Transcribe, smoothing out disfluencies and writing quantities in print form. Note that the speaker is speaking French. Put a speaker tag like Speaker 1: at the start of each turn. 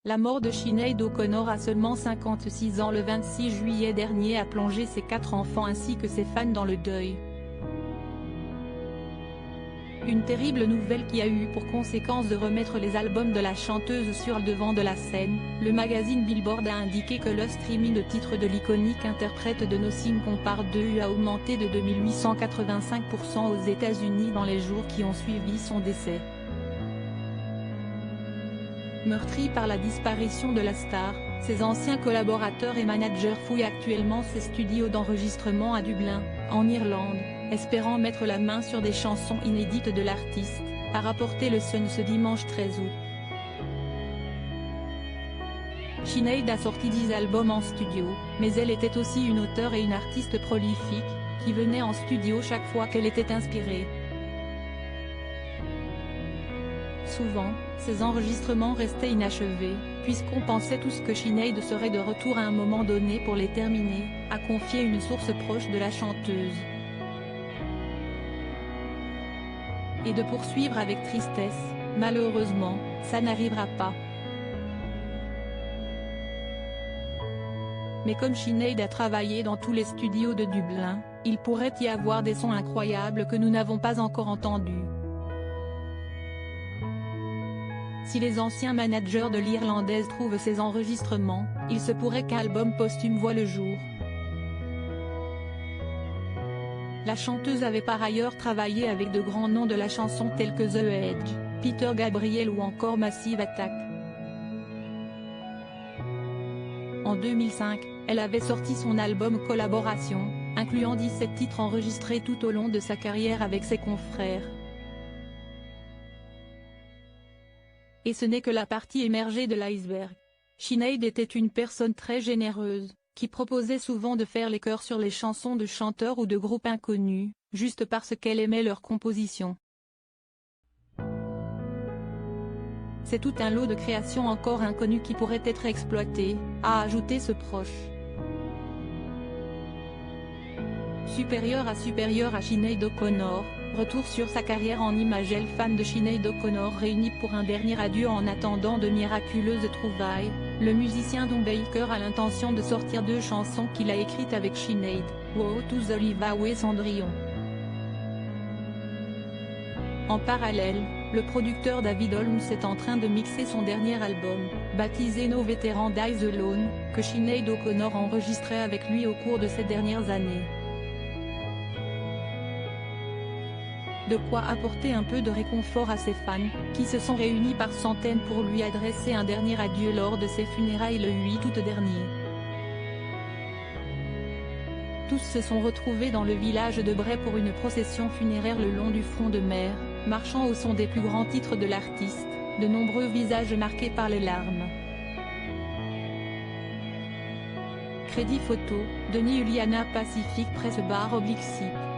Speaker 1: La mort de Sinéad O'Connor à seulement 56 ans le 26 juillet dernier a plongé ses 4 enfants ainsi que ses fans dans le deuil. Une terrible nouvelle qui a eu pour conséquence de remettre les albums de la chanteuse sur le devant de la scène. Le magazine Billboard a indiqué que le streaming de titres de l'iconique interprète de Nothing Compared to You a augmenté de 2885% aux États-Unis dans les jours qui ont suivi son décès. Meurtri par la disparition de la star, ses anciens collaborateurs et managers fouillent actuellement ses studios d'enregistrement à Dublin, en Irlande, espérant mettre la main sur des chansons inédites de l'artiste, a rapporté le Sun ce dimanche 13 août. Sinéad a sorti 10 albums en studio, mais elle était aussi une auteure et une artiste prolifique, qui venait en studio chaque fois qu'elle était inspirée. Souvent, ces enregistrements restaient inachevés, puisqu'on pensait tous que Sinéad serait de retour à un moment donné pour les terminer, a confié une source proche de la chanteuse. Et de poursuivre avec tristesse, malheureusement, ça n'arrivera pas. Mais comme Sinéad a travaillé dans tous les studios de Dublin, il pourrait y avoir des sons incroyables que nous n'avons pas encore entendus. Si les anciens managers de l'Irlandaise trouvent ces enregistrements, il se pourrait qu'un album posthume voie le jour. La chanteuse avait par ailleurs travaillé avec de grands noms de la chanson tels que The Edge, Peter Gabriel ou encore Massive Attack. En 2005, elle avait sorti son album Collaboration, incluant 17 titres enregistrés tout au long de sa carrière avec ses confrères. Et ce n'est que la partie émergée de l'iceberg. Sinéad était une personne très généreuse, qui proposait souvent de faire les chœurs sur les chansons de chanteurs ou de groupes inconnus, juste parce qu'elle aimait leur composition. C'est tout un lot de créations encore inconnues qui pourraient être exploitées, a ajouté ce proche. Supérieur à Sinéad O'Connor, retour sur sa carrière en images. Fans de Sinéad O'Connor réunis pour un dernier adieu en attendant de miraculeuses trouvailles. Le musicien Don Baker a l'intention de sortir 2 chansons qu'il a écrites avec Sinéad, Woe to the Live et Cendrillon. En parallèle, le producteur David Holmes est en train de mixer son dernier album, baptisé No Veteran Dies Alone, que Sinéad O'Connor enregistrait avec lui au cours de ces dernières années. De quoi apporter un peu de réconfort à ses fans, qui se sont réunis par centaines pour lui adresser un dernier adieu lors de ses funérailles le 8 août dernier. Tous se sont retrouvés dans le village de Bray pour une procession funéraire le long du front de mer, marchant au son des plus grands titres de l'artiste, de nombreux visages marqués par les larmes. Crédit photo, Denis Uliana Pacific Presse //.